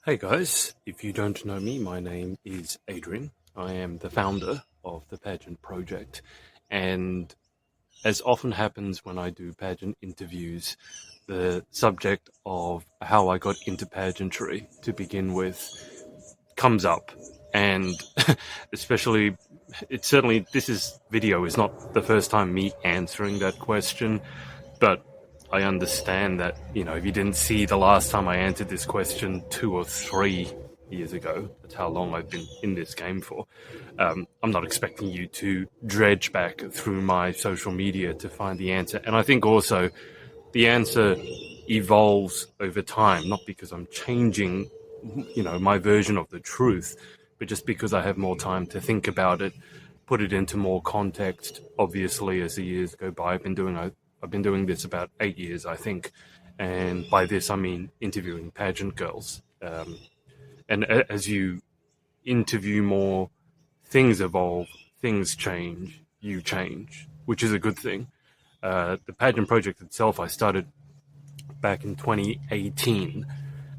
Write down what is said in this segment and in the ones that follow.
Hey guys, if you don't know me, my name is Adrian. I am the founder of the Pageant project, and as often happens when I do pageant interviews, the subject of how I got into pageantry to begin with comes up, and especially this video is not the first time me answering that question, but I understand that, if you didn't see the last time I answered this question 2 or 3 years ago, that's how long I've been in this game for. I'm not expecting you to dredge back through my social media to find the answer. And I think also the answer evolves over time, not because I'm changing, my version of the truth, but just because I have more time to think about it, put it into more context. Obviously, as the years go by, I've been doing this about 8 years, I think, and by this I mean interviewing pageant girls. And as you interview more, things evolve, things change, you change, which is a good thing. The pageant project itself, I started back in 2018,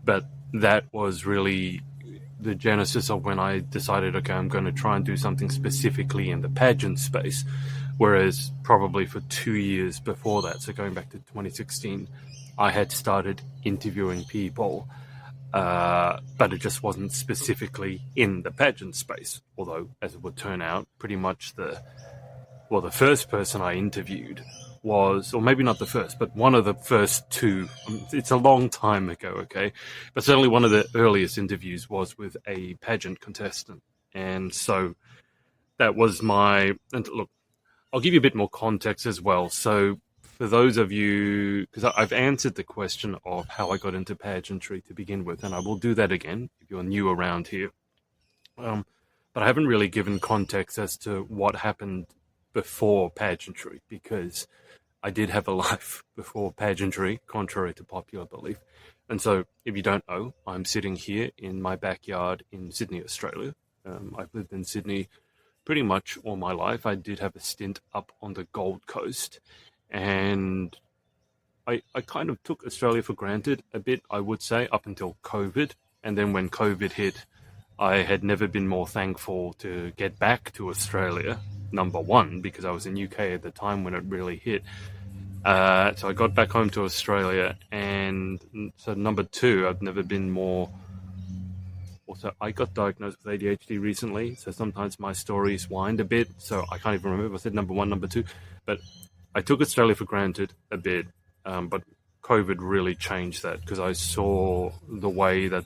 but that was really the genesis of when I decided, okay, I'm going to try and do something specifically in the pageant space. Whereas probably for 2 years before that, so going back to 2016, I had started interviewing people, but it just wasn't specifically in the pageant space. Although, as it would turn out, pretty much the first person I interviewed was, or maybe not the first, but one of the first two. It's a long time ago, okay? But certainly one of the earliest interviews was with a pageant contestant. And so that was and look, I'll give you a bit more context as well. So for those of you, because I've answered the question of how I got into pageantry to begin with, and I will do that again if you're new around here. But I haven't really given context as to what happened before pageantry, because I did have a life before pageantry, contrary to popular belief. And so if you don't know, I'm sitting here in my backyard in Sydney, Australia. I've lived in Sydney pretty much all my life. I did have a stint up on the Gold Coast, and I kind of took Australia for granted a bit, I would say, up until COVID. And then when COVID hit, I had never been more thankful to get back to Australia, number one, because I was in UK at the time when it really hit. So I got back home to Australia, and so number two, I've never been more. Also, I got diagnosed with ADHD recently, so sometimes my stories wind a bit, so I can't even remember if I said number one, number two. But I took Australia for granted a bit, but COVID really changed that, because I saw the way that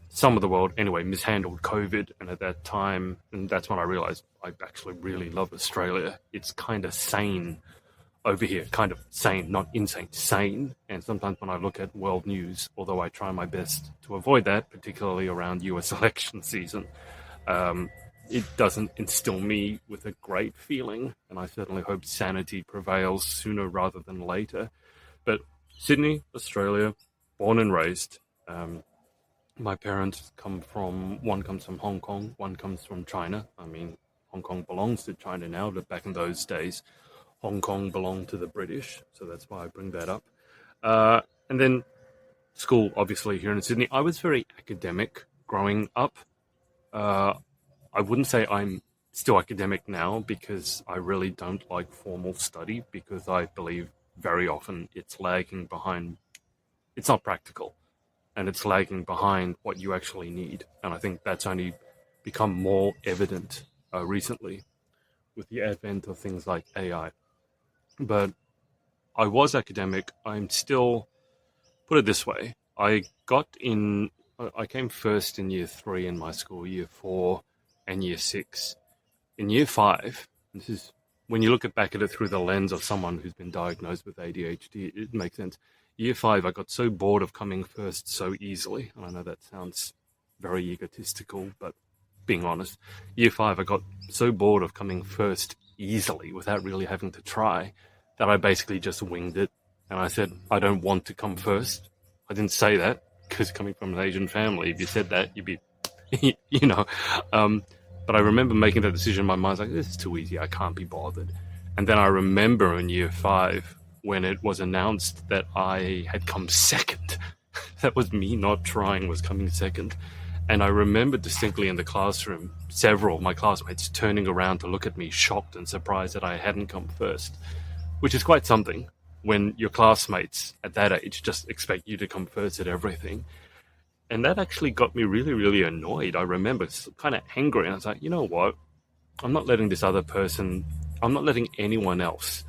some of the world anyway, mishandled COVID. And at that time, and that's when I realized I actually really love Australia. It's kind of sane over here, kind of sane, not insane, sane. And sometimes when I look at world news, although I try my best to avoid that, particularly around US election season, it doesn't instill me with a great feeling. And I certainly hope sanity prevails sooner rather than later. But Sydney, Australia, born and raised. My parents one comes from Hong Kong, one comes from China. I mean, Hong Kong belongs to China now, but back in those days, Hong Kong belonged to the British, so that's why I bring that up. And then school, obviously, here in Sydney. I was very academic growing up. I wouldn't say I'm still academic now, because I really don't like formal study, because I believe very often it's lagging behind. It's not practical, and it's lagging behind what you actually need. And I think that's only become more evident recently with the advent of things like AI. But I was academic. I'm still, put it this way, I came first in year 3 in my school, year 4 and year 6. In year 5, this is when you look back at it through the lens of someone who's been diagnosed with ADHD, it makes sense. Year 5, I got so bored of coming first so easily, and I know that sounds very egotistical, but being honest, year 5, I got so bored of coming first easily without really having to try, that I basically just winged it. And I said, I don't want to come first. I didn't say that, because coming from an Asian family, if you said that, you'd be, but I remember making that decision in my mind. I was like, this is too easy, I can't be bothered. And then I remember in year 5, when it was announced that I had come second. that was me not trying was coming second. And I remember distinctly in the classroom, several of my classmates turning around to look at me, shocked and surprised that I hadn't come first, which is quite something when your classmates at that age just expect you to come first at everything. And that actually got me really, really annoyed. I remember kind of angry. And I was like, you know what? I'm not letting I'm not letting anyone else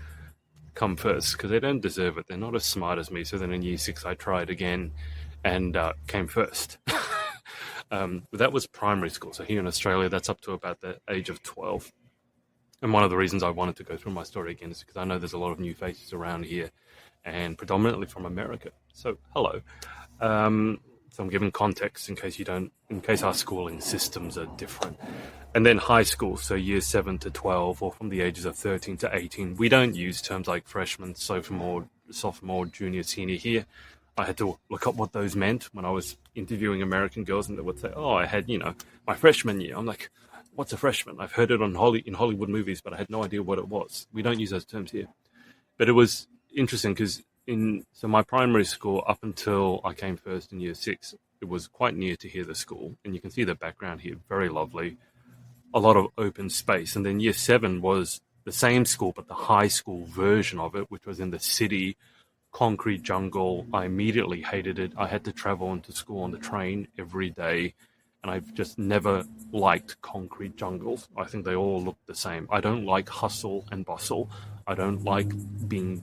come first because they don't deserve it. They're not as smart as me. So then in year six, I tried again and came first. But that was primary school. So here in Australia, that's up to about the age of 12. And one of the reasons I wanted to go through my story again is because I know there's a lot of new faces around here and predominantly from America. So hello. So I'm giving context in case our schooling systems are different. And then high school, so years 7 to 12, or from the ages of 13 to 18, we don't use terms like freshman, sophomore, junior, senior here. I had to look up what those meant when I was interviewing American girls, and they would say, oh, I had, my freshman year. I'm like, what's a freshman? I've heard it in Hollywood movies, but I had no idea what it was. We don't use those terms here. But it was interesting because so my primary school, up until I came first in year six, it was quite near to here, the school. And you can see the background here, very lovely, a lot of open space. And then year seven was the same school, but the high school version of it, which was in the city, concrete jungle. I immediately hated it. I had to travel into school on the train every day. And I've just never liked concrete jungles. I think they all look the same. I don't like hustle and bustle. I don't like being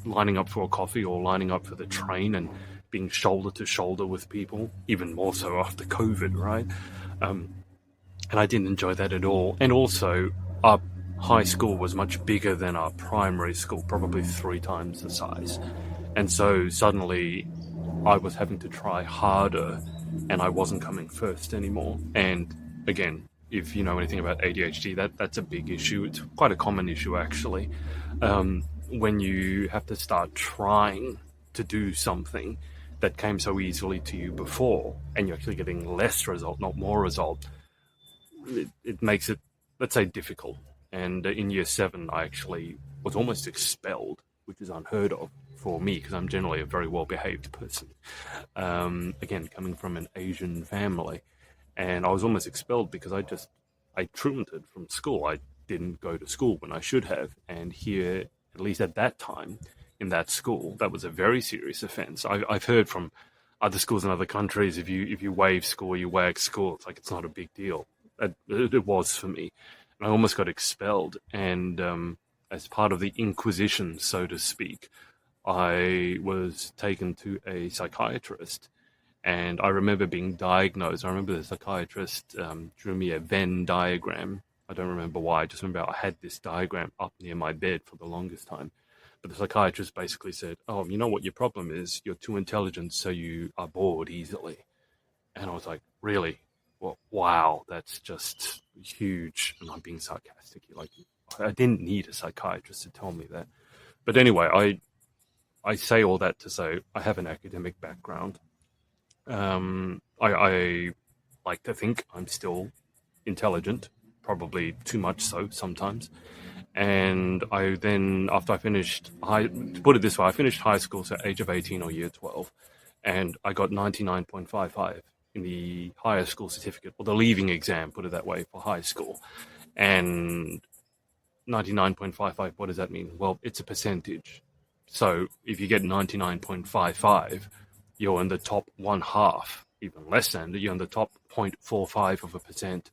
lining up for a coffee or lining up for the train and being shoulder to shoulder with people, even more so after COVID, right? And I didn't enjoy that at all. And also, our high school was much bigger than our primary school, probably 3 times the size. And so suddenly I was having to try harder and I wasn't coming first anymore. And again, if you know anything about ADHD, that's a big issue. It's quite a common issue, actually. When you have to start trying to do something that came so easily to you before, and you're actually getting less result, not more result, it makes it, let's say, difficult. And in year 7, I actually was almost expelled, which is unheard of for me because I'm generally a very well-behaved person. Again, coming from an Asian family. And I was almost expelled because I truanted from school. I didn't go to school when I should have. And here, at least at that time, in that school, that was a very serious offense. I've heard from other schools in other countries, if you waive school, you wag school, it's like it's not a big deal. It was for me. And I almost got expelled. And as part of the Inquisition, so to speak, I was taken to a psychiatrist. And I remember being diagnosed. I remember the psychiatrist drew me a Venn diagram. I don't remember why. I just remember I had this diagram up near my bed for the longest time. But the psychiatrist basically said, oh, you know what your problem is? You're too intelligent, so you are bored easily. And I was like, really? Well, wow, that's just huge. And I'm being sarcastic. Like, I didn't need a psychiatrist to tell me that. But anyway, I say all that to say I have an academic background. I like to think I'm still intelligent, probably too much so sometimes. And I then, after I finished to put it this way, I finished high school, so age of 18 or year 12, and I got 99.55 in the higher school certificate, or the leaving exam, put it that way, for high school. And 99.55, what does that mean? Well, it's a percentage. So if you get 99.55, you're in the top 1/2, even less than, you're in the top 0.45%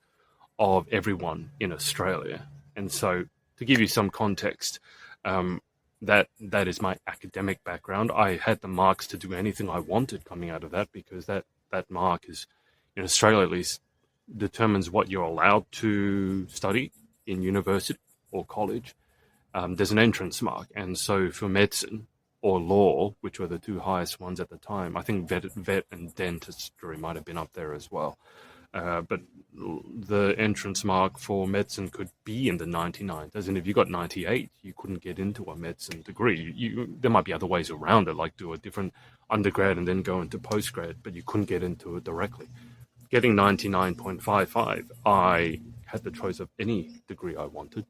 of everyone in Australia. And so to give you some context, that is my academic background. I had the marks to do anything I wanted coming out of that because that mark is, in Australia at least, determines what you're allowed to study in university or college. There's an entrance mark. And so for medicine or law, which were the 2 highest ones at the time, I think vet and dentistry might have been up there as well. But the entrance mark for medicine could be in the 99s. As in, if you got 98, you couldn't get into a medicine degree. There might be other ways around it, like do a different undergrad and then go into postgrad, but you couldn't get into it directly. Getting 99.55, I had the choice of any degree I wanted.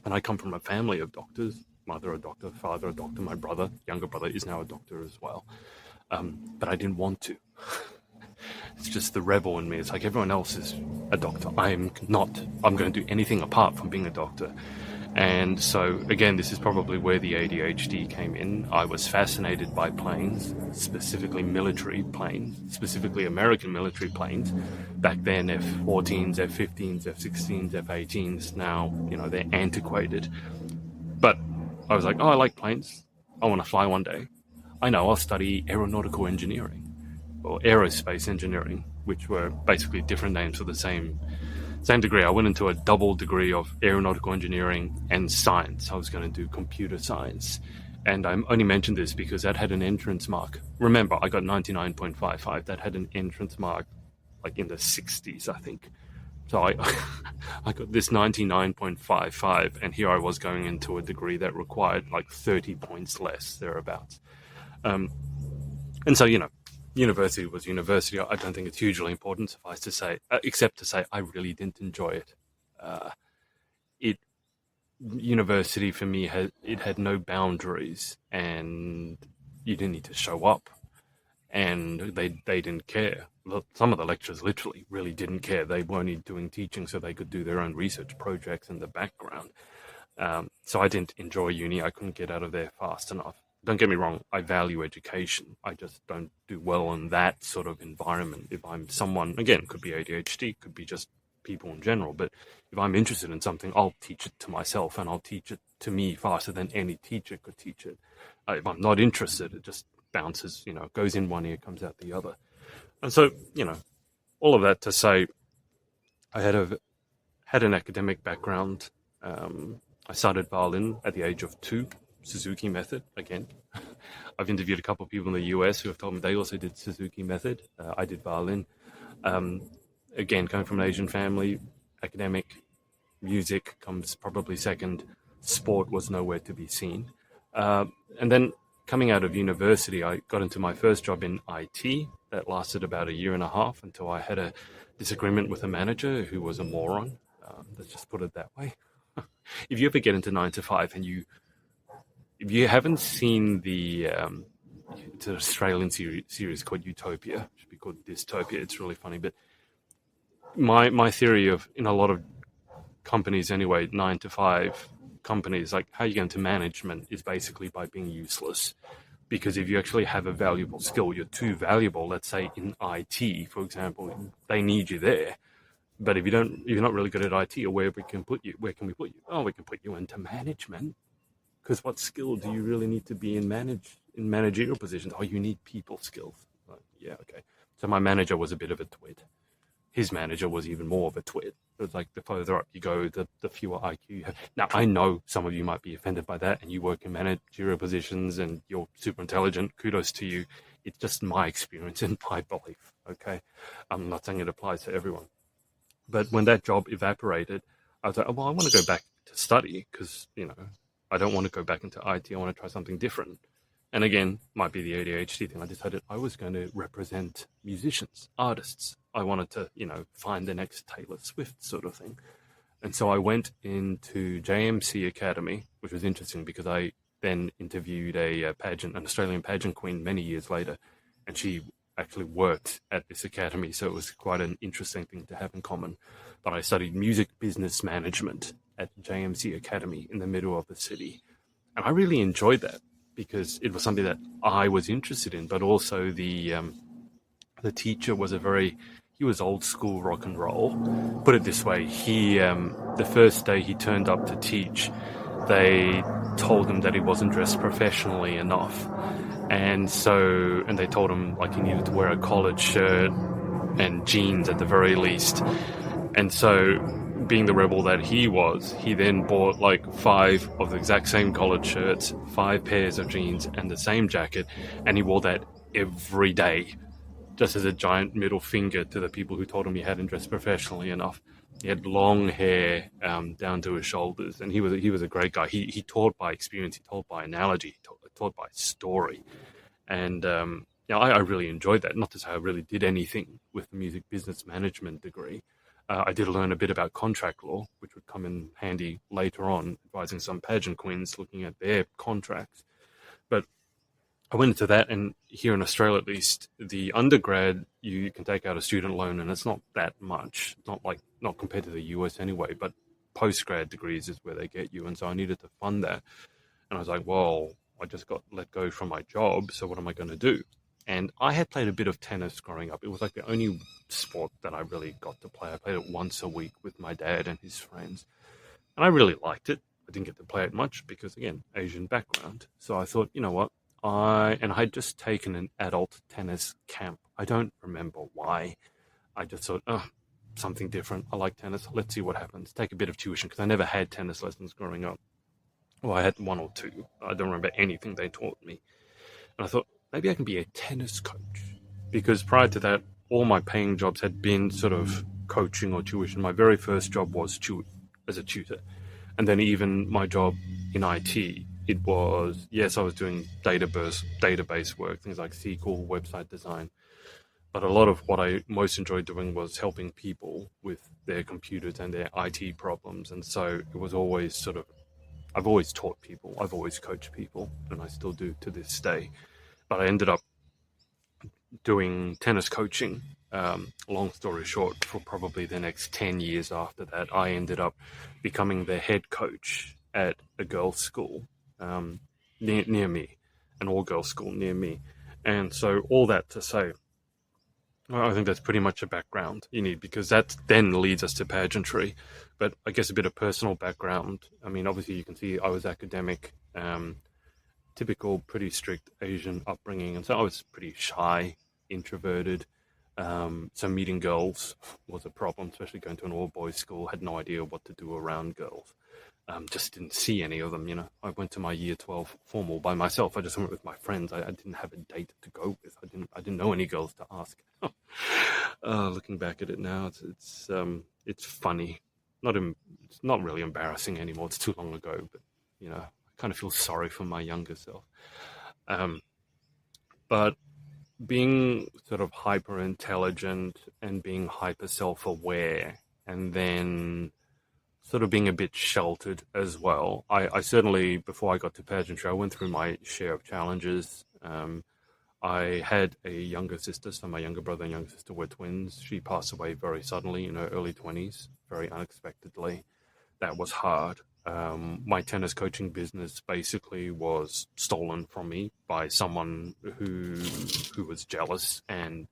And I come from a family of doctors, mother a doctor, father a doctor, my younger brother is now a doctor as well. but I didn't want to. It's just the rebel in me. It's like everyone else is a doctor. I'm not. I'm going to do anything apart from being a doctor. And so, again, this is probably where the ADHD came in. I was fascinated by planes, specifically military planes, specifically American military planes. Back then, F-14s, F-15s, F-16s, F-18s. Now, they're antiquated. But I was like, oh, I like planes. I want to fly one day. I know, I'll study aeronautical engineering or aerospace engineering, which were basically different names for the same degree. I went into a double degree of aeronautical engineering and science. I was going to do computer science. And I only mentioned this because that had an entrance mark. Remember, I got 99.55. That had an entrance mark like in the 60s, I think. So I got this 99.55, and here I was going into a degree that required like 30 points less, thereabouts. And so, university was university. I don't think it's hugely important, suffice to say, except to say I really didn't enjoy it. University for me had no boundaries, and you didn't need to show up, and they didn't care. Some of the lecturers literally really didn't care. They weren't doing teaching, so they could do their own research projects in the background. So I didn't enjoy uni. I couldn't get out of there fast enough. Don't get me wrong, I value education. I just don't do well in that sort of environment. If I'm someone, again, could be ADHD, could be just people in general, but if I'm interested in something, I'll teach it to myself, and I'll teach it to me faster than any teacher could teach it. If I'm not interested, it just bounces, goes in one ear, comes out the other. And so, all of that to say, I had an academic background. I started violin at the age of 2. Suzuki method again. I've interviewed a couple of people in the US who have told me they also did Suzuki method. I did violin. Again, coming from an Asian family, academic, music comes probably second. Sport was nowhere to be seen. And then coming out of university, I got into my first job in IT. That lasted about a year and a half until I had a disagreement with a manager who was a moron. Let's just put it that way. If you ever get into 9 to 5 and if you haven't seen it's an Australian series called Utopia, it should be called Dystopia. It's really funny, but my theory of, in a lot of companies anyway, 9 to 5 companies, like how you get into management is basically by being useless. Because if you actually have a valuable skill, you're too valuable. Let's say in IT, for example, they need you there. But if you're not really good at IT, or where can we put you? Oh, we can put you into management. Because what skill do you really need to be in managerial positions? Oh, you need people skills. Like, yeah, okay. So my manager was a bit of a twit. His manager was even more of a twit. It was like the further up you go, the fewer IQ you have. Now, I know some of you might be offended by that, and you work in managerial positions and you're super intelligent. Kudos to you. It's just my experience and my belief, okay? I'm not saying it applies to everyone. But when that job evaporated, I was like, oh, well, I want to go back to study because, I don't want to go back into IT. I want to try something different. And again, might be the ADHD thing. I decided I was going to represent musicians, artists. I wanted to, find the next Taylor Swift sort of thing. And so I went into JMC Academy, which was interesting because I then interviewed an Australian pageant queen many years later. And she actually worked at this academy. So it was quite an interesting thing to have in common. But I studied music business management at JMC Academy in the middle of the city. And I really enjoyed that because it was something that I was interested in, but also the teacher was he was old school rock and roll. Put it this way, the first day he turned up to teach, they told him that he wasn't dressed professionally enough. And they told him like he needed to wear a collared shirt and jeans at the very least. And so, being the rebel that he was, he then bought like 5 of the exact same collared shirts, 5 pairs of jeans, and the same jacket, and he wore that every day, just as a giant middle finger to the people who told him he hadn't dressed professionally enough. He had long hair down to his shoulders, and he was a great guy. He taught by experience, he taught by analogy, he taught by story, and I really enjoyed that. Not to say I really did anything with the music business management degree. I did learn a bit about contract law, which would come in handy later on, advising some pageant queens looking at their contracts. But I went into that, and here in Australia, at least, the undergrad, you can take out a student loan, and it's not that much, not compared to the US anyway, but postgrad degrees is where they get you. And so I needed to fund that. And I was like, well, I just got let go from my job, so what am I going to do? And I had played a bit of tennis growing up. It was like the only sport that I really got to play. I played it once a week with my dad and his friends. And I really liked it. I didn't get to play it much because, again, Asian background. So I thought, you know what? I had just taken an adult tennis camp. I don't remember why. I just thought, oh, something different. I like tennis. Let's see what happens. Take a bit of tuition because I never had tennis lessons growing up. Well, I had one or two. I don't remember anything they taught me. And I thought, maybe I can be a tennis coach. Because prior to that, all my paying jobs had been sort of coaching or tuition. My very first job was as a tutor. And then even my job in IT, it was, yes, I was doing database work, things like SQL, website design. But a lot of what I most enjoyed doing was helping people with their computers and their IT problems. And so it was always sort of, I've always taught people, I've always coached people, and I still do to this day. But I ended up doing tennis coaching. Long story short, for probably the next 10 years after that, I ended up becoming the head coach at a girls' school near me, an all-girls school near me. And so all that to say, I think that's pretty much a background you need, because that then leads us to pageantry. But I guess a bit of personal background. I mean, obviously you can see I was academic, typical pretty strict Asian upbringing. And so I was pretty shy, introverted. So meeting girls was a problem, especially going to an all-boys school. Had no idea what to do around girls. Just didn't see any of them, you know. I went to my year 12 formal by myself. I just went with my friends. I didn't have a date to go with. I didn't know any girls to ask. Looking back at it now, it's funny. It's not really embarrassing anymore. It's too long ago, but you know, I kind of feel sorry for my younger self. But being sort of hyper intelligent and being hyper self-aware, and then sort of being a bit sheltered as well. I certainly, before I got to pageantry, I went through my share of challenges. I had a younger sister, so my younger brother and younger sister were twins. She passed away very suddenly in her early 20s, very unexpectedly. That was hard. My tennis coaching business basically was stolen from me by someone who was jealous and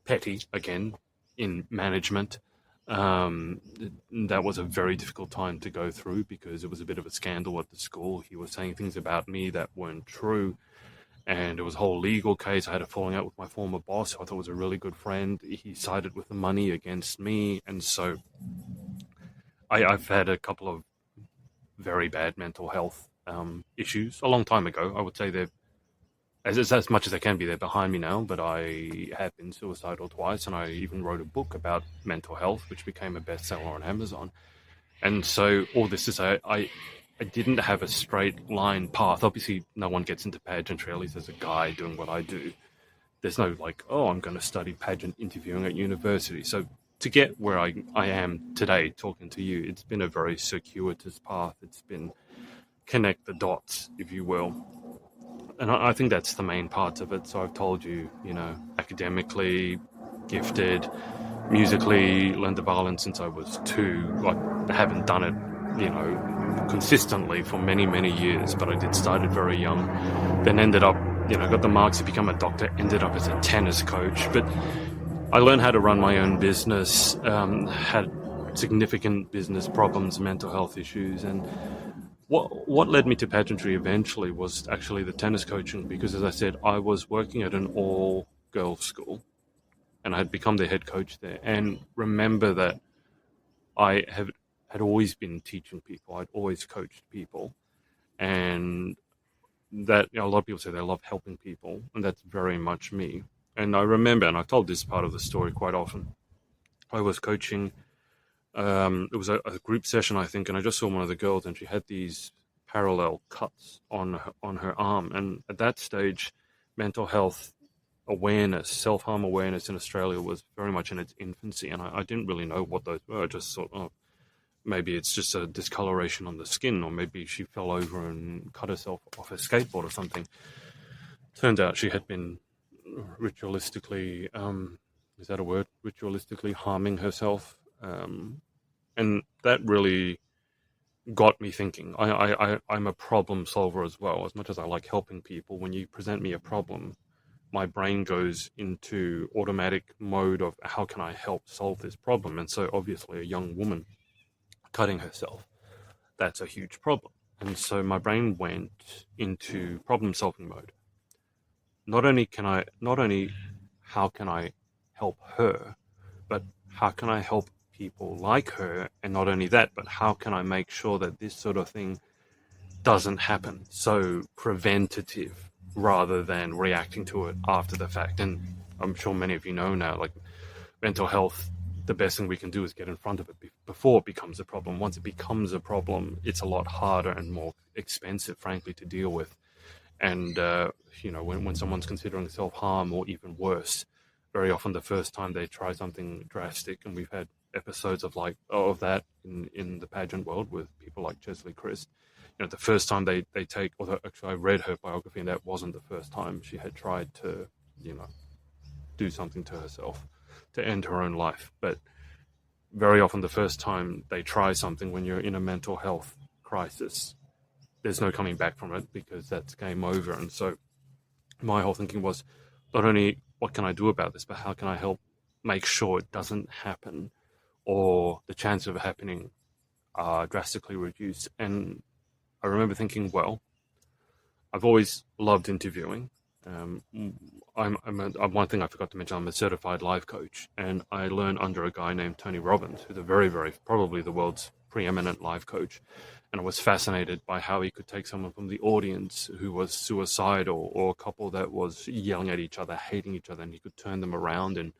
petty, again, in management. That was a very difficult time to go through because it was a bit of a scandal at the school. He was saying things about me that weren't true, and it was a whole legal case. I had a falling out with my former boss, who I thought was a really good friend. He sided with the money against me, and so I've had a couple of very bad mental health issues a long time ago. I would say they're as much as they can be, they're behind me now, but I have been suicidal twice, and I even wrote a book about mental health, which became a bestseller on Amazon. And so all this to say, I didn't have a straight line path. Obviously, no one gets into pageantry, at least as a guy doing what I do. There's no like, oh, I'm going to study pageant interviewing at university. So to get where I am today talking to you, it's been a very circuitous path. It's been connect the dots, if you will. And I think that's the main part of it. So I've told you, you know, academically gifted, musically learned the violin since I was 2. Like, I haven't done it, you know, consistently for many, many years, but I did start it very young. Then ended up, you know, got the marks to become a doctor, ended up as a tennis coach. But I learned how to run my own business, had significant business problems, mental health issues, and what led me to pageantry eventually was actually the tennis coaching, because as I said, I was working at an all-girls school and I had become the head coach there. And remember that I had always been teaching people. I'd always coached people, and that, you know, a lot of people say they love helping people, and that's very much me. And I remember, and I've told this part of the story quite often, I was coaching. It was a group session, I think, and I just saw one of the girls, and she had these parallel cuts on her arm. And at that stage, mental health awareness, self-harm awareness in Australia was very much in its infancy, and I didn't really know what those were. I just thought, oh, maybe it's just a discoloration on the skin, or maybe she fell over and cut herself off her skateboard or something. Turns out she had been ritualistically, is that a word? Ritualistically harming herself. And that really got me thinking. I'm a problem solver as well. As much as I like helping people, when you present me a problem, my brain goes into automatic mode of how can I help solve this problem? And so obviously a young woman cutting herself, that's a huge problem. And so my brain went into problem solving mode. Not only how can I help her, but how can I help people like her? And not only that, but how can I make sure that this sort of thing doesn't happen? So preventative rather than reacting to it after the fact. And I'm sure many of you know now, like mental health, the best thing we can do is get in front of it before it becomes a problem. Once it becomes a problem, it's a lot harder and more expensive, frankly, to deal with. And, when someone's considering self harm or even worse, very often the first time they try something drastic, and we've had episodes of that in the pageant world with people like Chesley Christ. The first time they take, although actually I read her biography and that wasn't the first time she had tried to, do something to herself to end her own life. But very often the first time they try something when you're in a mental health crisis, there's no coming back from it because that's game over. And so my whole thinking was not only what can I do about this, but how can I help make sure it doesn't happen or the chances of it happening are drastically reduced. And I remember thinking, well, I've always loved interviewing. One thing I forgot to mention, I'm a certified life coach, and I learned under a guy named Tony Robbins, who's a very, very, probably the world's preeminent life coach. And I was fascinated by how he could take someone from the audience who was suicidal or a couple that was yelling at each other, hating each other, and he could turn them around in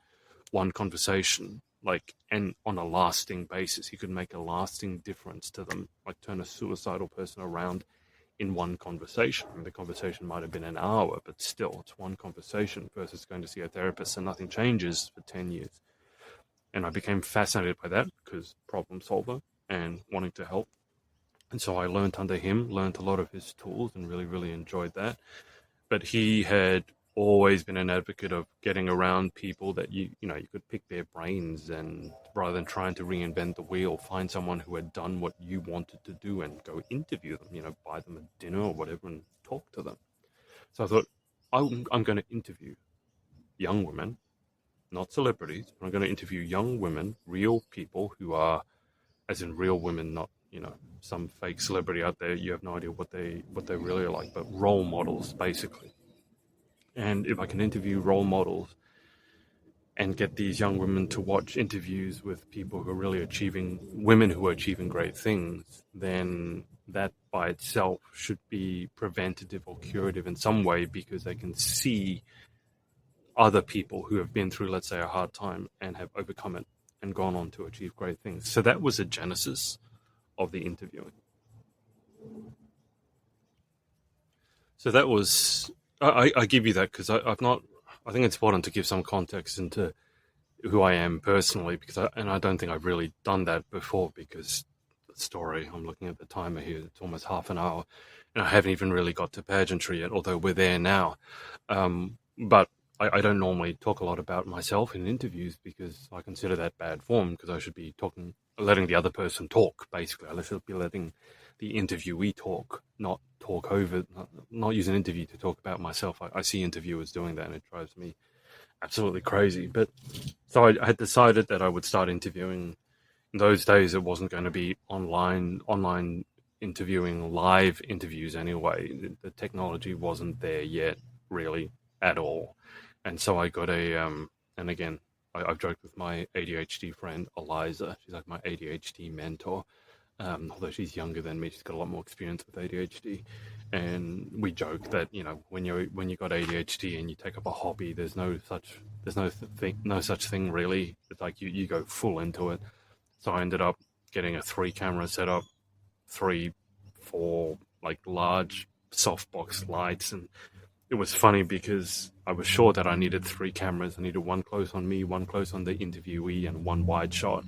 one conversation, and on a lasting basis. He could make a lasting difference to them, like turn a suicidal person around in one conversation. And the conversation might have been an hour, but still, it's one conversation versus going to see a therapist and nothing changes for 10 years. And I became fascinated by that because problem solver and wanting to help. And so I learned under him, learned a lot of his tools and really, really enjoyed that. But he had always been an advocate of getting around people that you could pick their brains, and rather than trying to reinvent the wheel, find someone who had done what you wanted to do and go interview them, buy them a dinner or whatever and talk to them. So I thought, I'm going to interview young women, not celebrities, but I'm going to interview young women, real people who are, as in real women, not some fake celebrity out there. You have no idea what they really are like, but role models basically. And if I can interview role models and get these young women to watch interviews with people who are really women who are achieving great things, then that by itself should be preventative or curative in some way, because they can see other people who have been through, let's say, a hard time and have overcome it and gone on to achieve great things. So that was the genesis of the interviewing. So that was, I give you that because I think it's important to give some context into who I am personally, because I don't think I've really done that before, because the story, I'm looking at the timer here, it's almost half an hour, and I haven't even really got to pageantry yet, although we're there now. But I don't normally talk a lot about myself in interviews because I consider that bad form, because I should be letting the other person talk, basically. I should be letting the interviewee talk, not talk over, not use an interview to talk about myself. I see interviewers doing that and it drives me absolutely crazy. But so I had decided that I would start interviewing. In those days, it wasn't going to be online interviewing, live interviews anyway. The technology wasn't there yet, really, at all. And so I got and again, I've joked with my ADHD friend, Eliza. She's like my ADHD mentor. Although she's younger than me, she's got a lot more experience with ADHD. And we joke that, when you got ADHD and you take up a hobby, there's no such thing really. It's like you go full into it. So I ended up getting a 3-camera setup, 4 like large softbox lights, and it was funny because I was sure that I needed 3 cameras. I needed one close on me, one close on the interviewee, and one wide shot.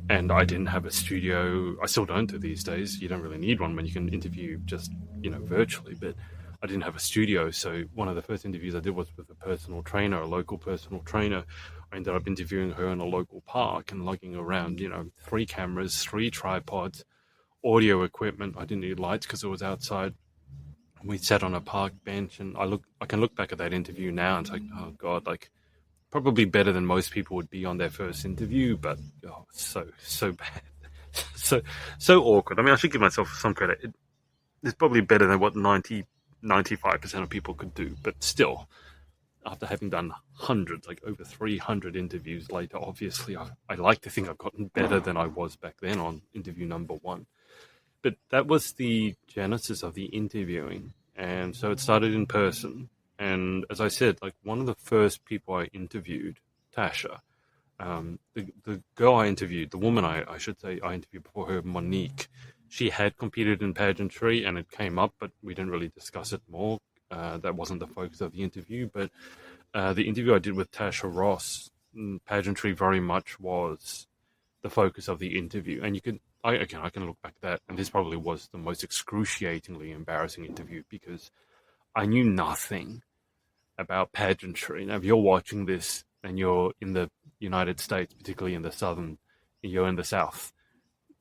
And I didn't have a studio. I still don't do these days. You don't really need one when you can interview just, virtually. But I didn't have a studio, so one of the first interviews I did was with a personal trainer, a local personal trainer. I ended up interviewing her in a local park and lugging around, 3 cameras, 3 tripods, audio equipment. I didn't need lights because it was outside. We sat on a park bench, and I can look back at that interview now and it's like, oh God, like probably better than most people would be on their first interview, but so bad, so awkward. I mean, I should give myself some credit. It's probably better than what 95% of people could do, but still, after having done hundreds, like over 300 interviews later, obviously I like to think I've gotten better than I was back then on interview number 1. But that was the genesis of the interviewing. And so it started in person. And as I said, like one of the first people I interviewed, Tasha, the girl I interviewed, the woman I should say I interviewed before her, Monique, she had competed in pageantry and it came up, but we didn't really discuss it more. That wasn't the focus of the interview. But the interview I did with Tasha Ross, pageantry very much was the focus of the interview. And I can look back at that, and this probably was the most excruciatingly embarrassing interview because I knew nothing about pageantry. Now, if you're watching this and you're in the United States, particularly in you're in the South,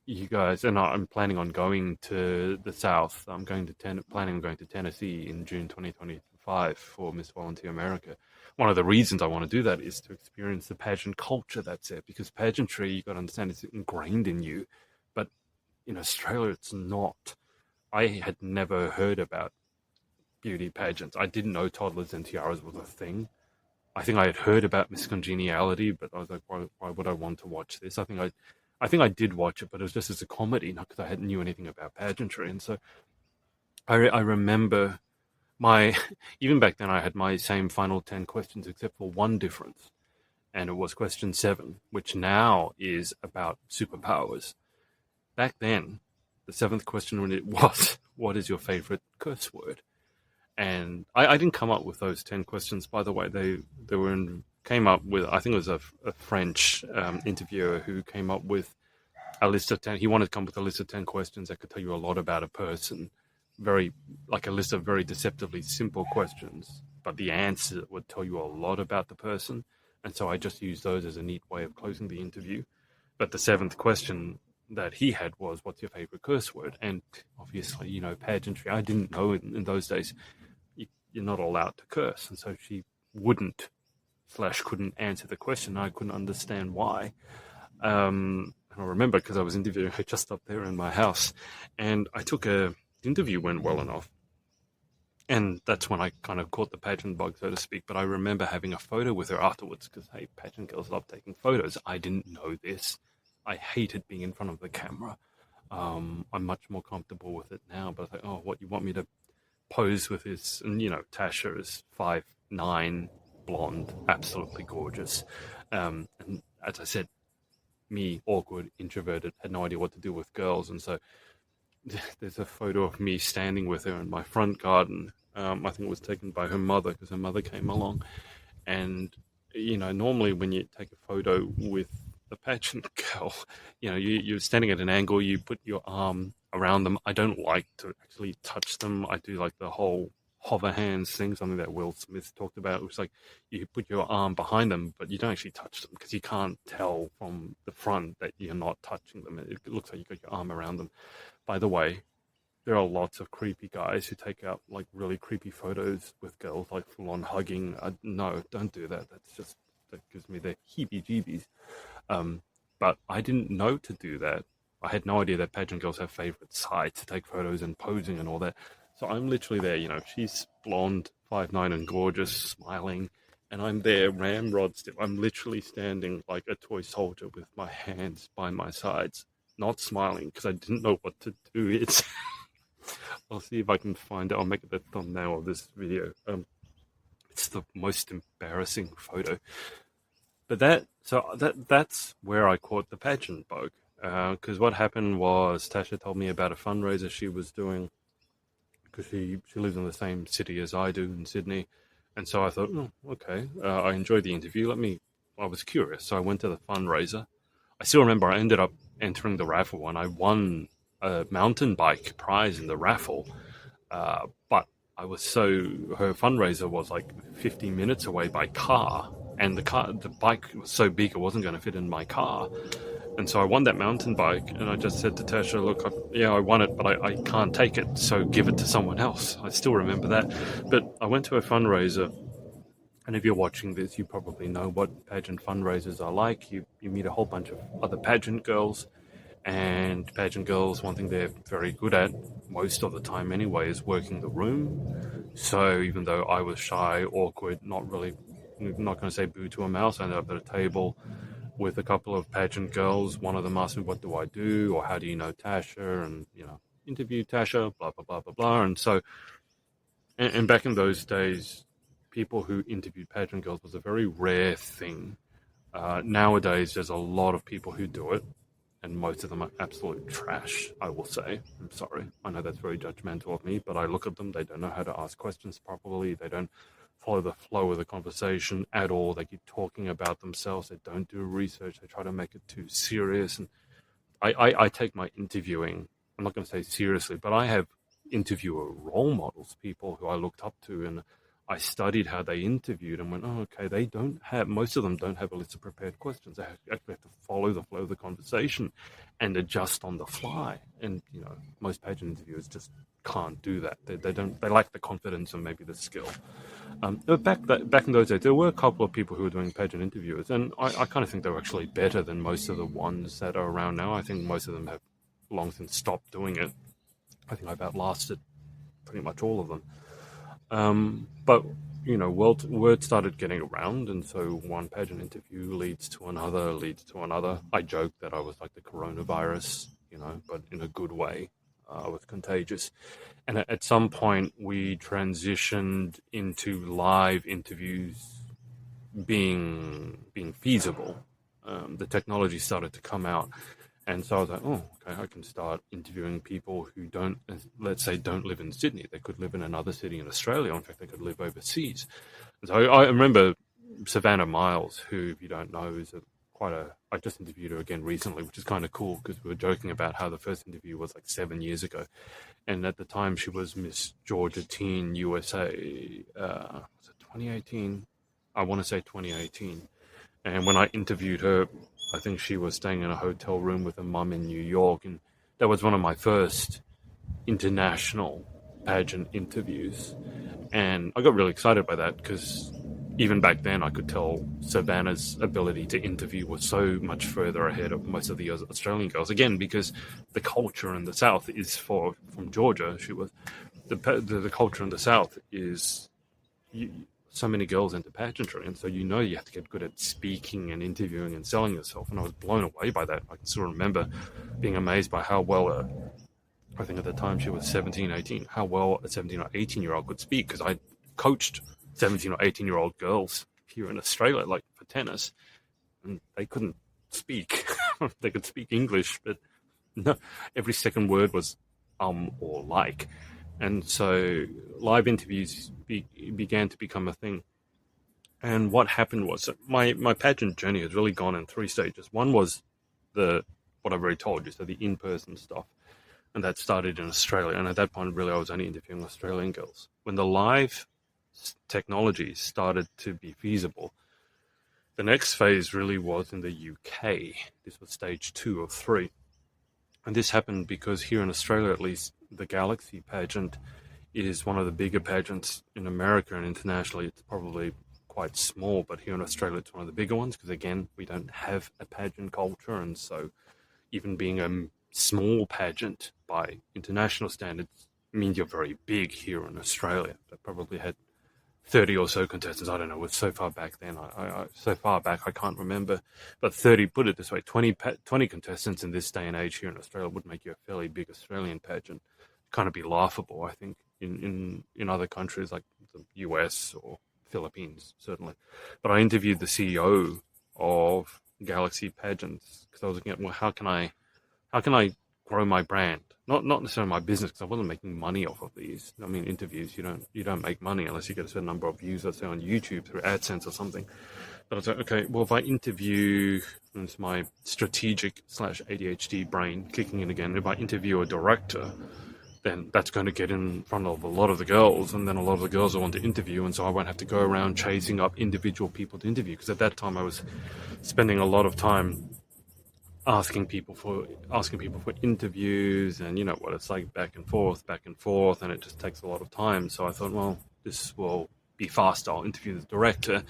you guys, and I'm planning on going to the South. I'm planning on going to Tennessee in June 2025 for Miss Volunteer America. One of the reasons I want to do that is to experience the pageant culture that's there, because pageantry, you got to understand, it's ingrained in you. But in Australia, it's not. I had never heard about beauty pageants. I didn't know toddlers and tiaras was a thing. I think I had heard about Miss Congeniality, but I was like, why would I want to watch this? I think I did watch it, but it was just as a comedy, not because I hadn't knew anything about pageantry. And so I remember even back then I had my same final 10 questions except for one difference. And it was question 7, which now is about superpowers. Back then, the 7th question was, what is your favorite curse word? And I didn't come up with those 10 questions, by the way. They came up with, I think it was a French interviewer who came up with a list of 10. He wanted to come up with a list of 10 questions that could tell you a lot about a person. Like a list of very deceptively simple questions, but the answer would tell you a lot about the person. And so I just used those as a neat way of closing the interview. But the 7th question that he had was, what's your favorite curse word? And obviously, pageantry, I didn't know in those days, you're not allowed to curse. And so she couldn't answer the question. I couldn't understand why. And I remember because I was interviewing her just up there in my house, and the interview went well enough. And that's when I kind of caught the pageant bug, so to speak. But I remember having a photo with her afterwards because, hey, pageant girls love taking photos. I didn't know this. I hated being in front of the camera. I'm much more comfortable with it now. But I was like, oh, what, you want me to pose with this? And, Tasha is 5'9", blonde, absolutely gorgeous. And as I said, me, awkward, introverted, had no idea what to do with girls. And so there's a photo of me standing with her in my front garden. I think it was taken by her mother because her mother came along. And, normally when you take a photo with a pageant girl, you're standing at an angle, you put your arm around them. I don't like to actually touch them. I do like the whole hover hands thing, something that Will Smith talked about. It was like you put your arm behind them, but you don't actually touch them because you can't tell from the front that you're not touching them. It looks like you got your arm around them. By the way, there are lots of creepy guys who take out like really creepy photos with girls, like full on hugging. No, don't do that. That gives me the heebie-jeebies. But I didn't know to do that. I had no idea that pageant girls have favorite sites to take photos and posing and all that. So I'm literally there, she's blonde, 5'9", and gorgeous, smiling, and I'm there, ramrod stiff. I'm literally standing like a toy soldier with my hands by my sides, not smiling because I didn't know what to do. I'll see if I can find it. I'll make it the thumbnail of this video. It's the most embarrassing photo. But that's where I caught the pageant bug. Because what happened was Tasha told me about a fundraiser she was doing, because she lives in the same city as I do in Sydney. And so I thought, okay, I enjoyed the interview. I was curious. So I went to the fundraiser. I still remember I ended up entering the raffle and I won a mountain bike prize in the raffle. But her fundraiser was like 50 minutes away by car, and the bike was so big it wasn't going to fit in my car. And so I won that mountain bike, and I just said to Tasha, look, I won it, but I can't take it, so give it to someone else. I still remember that. But I went to a fundraiser, and if you're watching this, you probably know what pageant fundraisers are like. You meet a whole bunch of other pageant girls, and pageant girls, one thing they're very good at, most of the time anyway, is working the room. So even though I was shy, awkward, not going to say boo to a mouse, I ended up at a table with a couple of pageant girls. One of them asked me, what do I do? Or how do you know Tasha? And, interview Tasha, blah, blah, blah, blah, blah. And so, and back in those days, people who interviewed pageant girls was a very rare thing. Nowadays, there's a lot of people who do it, and most of them are absolute trash, I will say. I'm sorry. I know that's very judgmental of me, but I look at them, they don't know how to ask questions properly. They don't follow the flow of the conversation at all. They keep talking about themselves. They don't do research. They try to make it too serious. And I take my interviewing, I'm not going to say seriously, but I have interviewer role models, people who I looked up to, and I studied how they interviewed and went, oh, okay, most of them don't have a list of prepared questions. They actually have to follow the flow of the conversation and adjust on the fly. And, most pageant interviewers just can't do that. They lack the confidence and maybe the skill. But back in those days, there were a couple of people who were doing pageant interviews, and I kind of think they were actually better than most of the ones that are around now. I think most of them have long since stopped doing it. I think I've outlasted pretty much all of them. But, word started getting around, and so one pageant interview leads to another. I joked that I was like the coronavirus, but in a good way. I was contagious. And at some point, we transitioned into live interviews being feasible. The technology started to come out. And so I was like, oh, okay, I can start interviewing people who don't live in Sydney. They could live in another city in Australia. In fact, they could live overseas. And so I remember Savannah Miles, who, if you don't know, is I just interviewed her again recently, which is kind of cool because we were joking about how the first interview was like 7 years ago. And at the time, she was Miss Georgia Teen USA. Was it 2018? I want to say 2018. And when I interviewed her, I think she was staying in a hotel room with her mum in New York. And that was one of my first international pageant interviews. And I got really excited by that because even back then I could tell Savannah's ability to interview was so much further ahead of most of the Australian girls. Again, because the culture in the South is from Georgia. She was the culture in the South is so many girls into pageantry, and so you have to get good at speaking and interviewing and selling yourself. And I was blown away by that. I can still remember being amazed by how well I think at the time she was 17, 18, how well a 17 or 18-year-old could speak, because I coached 17 or 18-year-old girls here in Australia, like for tennis, and they couldn't speak. They could speak English, but no, every second word was or like. And so live interviews began to become a thing. And what happened was that my pageant journey has really gone in 3 stages. One was what I've already told you, so the in-person stuff. And that started in Australia. And at that point, really, I was only interviewing Australian girls. When the live technology started to be feasible, the next phase really was in the UK. This was stage 2 of 3. And this happened because here in Australia, at least, the Galaxy pageant is one of the bigger pageants in America, and internationally it's probably quite small, but here in Australia it's one of the bigger ones because, again, we don't have a pageant culture. And so even being a small pageant by international standards means you're very big here in Australia. They probably had 30 or so contestants. I don't know, it was so far back then. So far back I can't remember. But 30, put it this way, 20 contestants in this day and age here in Australia would make you a fairly big Australian pageant. Kind of be laughable, I think, in other countries like the US or Philippines, certainly. But I interviewed the CEO of Galaxy Pageants because I was looking at, well, how can I grow my brand? Not necessarily my business, because I wasn't making money off of these. I mean, interviews, you don't make money unless you get a certain number of views, let's say on YouTube through AdSense or something. But I was like, okay, well, if I interview, and it's my strategic / ADHD brain kicking in again, if I interview a director, then that's going to get in front of a lot of the girls, and then a lot of the girls will want to interview, and so I won't have to go around chasing up individual people to interview, because at that time I was spending a lot of time asking people for interviews, and you know what it's like, back and forth, and it just takes a lot of time. So I thought, well, this will be fast. I'll interview the director,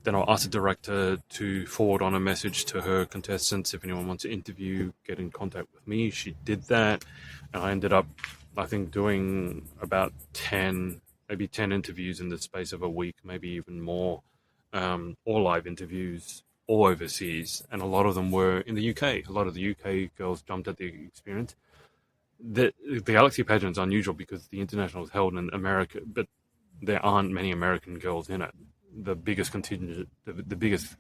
then I'll ask the director to forward on a message to her contestants. If anyone wants to interview, get in contact with me. She did that, and I ended up, I think, doing about 10 interviews in the space of a week, maybe even more, all live interviews, all overseas, and a lot of them were in the UK. A lot of the UK girls jumped at the experience. The Galaxy pageant is unusual because the international is held in America, but there aren't many American girls in it. The biggest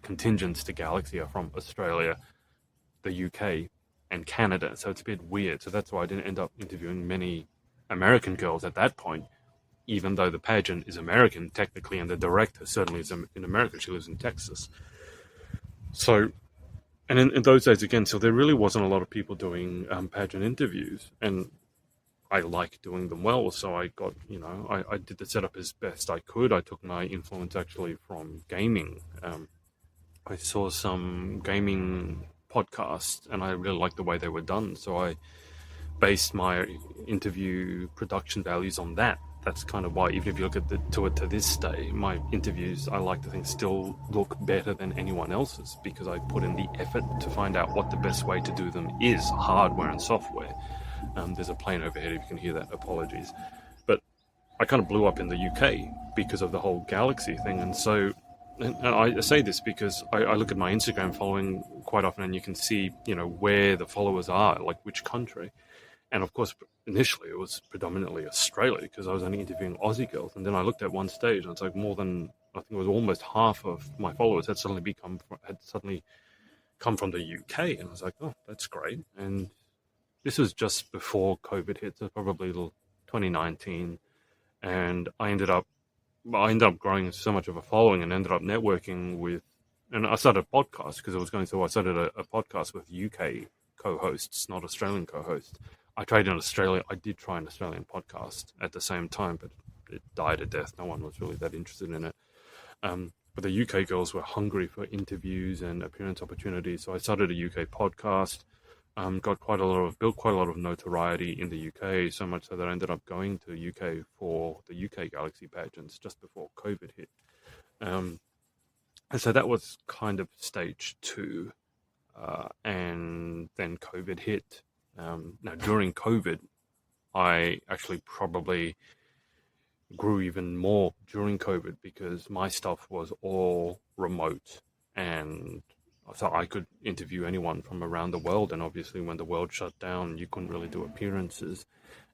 contingents to Galaxy are from Australia, the UK, and Canada. So it's a bit weird. So that's why I didn't end up interviewing many American girls at that point, even though the pageant is American technically, and the director certainly is in America. She lives in Texas. So, and in those days, again, so there really wasn't a lot of people doing pageant interviews, and I like doing them well. So I got, I did the setup as best I could. I took my influence actually from gaming. I saw some gaming podcasts, and I really liked the way they were done. So I based my interview production values on that. That's kind of why, even if you look at to this day, my interviews, I like to think, still look better than anyone else's, because I put in the effort to find out what the best way to do them is, hardware and software. There's a plane overhead, if you can hear that, apologies. But I kind of blew up in the UK because of the whole Galaxy thing. And so, and I say this because I look at my Instagram following quite often, and you can see, where the followers are, like which country. And of course, initially it was predominantly Australia, because I was only interviewing Aussie girls. And then I looked at one stage, and it's like more than, I think it was almost half of my followers had suddenly come from the UK. And I was like, oh, that's great. And this was just before COVID hit, so probably 2019. And I ended up growing so much of a following, and ended up networking with, and I started a podcast because I was going through, I started a podcast with UK co-hosts, not Australian co-hosts. I tried in Australia. I did try an Australian podcast at the same time, but it died a death. No one was really that interested in it. But the UK girls were hungry for interviews and appearance opportunities, so I started a UK podcast. Built quite a lot of notoriety in the UK, so much so that I ended up going to UK for the UK Galaxy pageants just before COVID hit. And so that was kind of stage 2. And then COVID hit. Now, during COVID, I actually probably grew even more during COVID, because my stuff was all remote, and so I could interview anyone from around the world. And obviously when the world shut down, you couldn't really do appearances.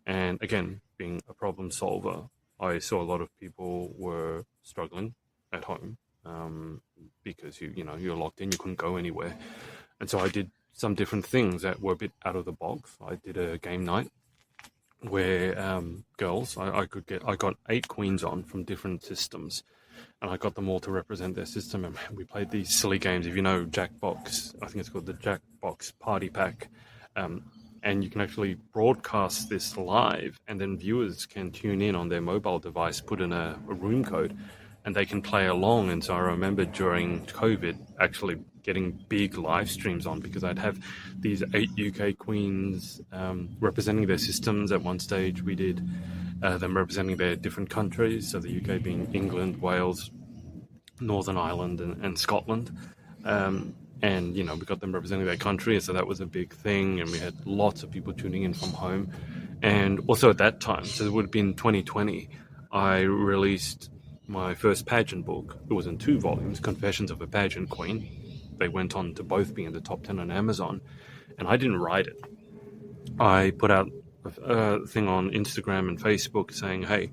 And again, being a problem solver, I saw a lot of people were struggling at home, because you're locked in, you couldn't go anywhere. And so I did some different things that were a bit out of the box. I did a game night where girls, I got 8 queens on from different systems, and I got them all to represent their system, and we played these silly games. If you know Jackbox, I think it's called the Jackbox Party Pack, and you can actually broadcast this live, and then viewers can tune in on their mobile device, put in a room code, and they can play along. And so I remember during COVID actually getting big live streams on, because I'd have these 8 UK queens representing their systems. At one stage we did them representing their different countries, so the UK being England, Wales, Northern Ireland, and Scotland. And we got them representing their country, so that was a big thing, and we had lots of people tuning in from home. And also at that time, so it would have been 2020, I released my first pageant book. It was in 2 volumes, Confessions of a Pageant Queen. They went on to both be in the top 10 on Amazon, and I didn't write it. I put out a thing on Instagram and Facebook saying, hey,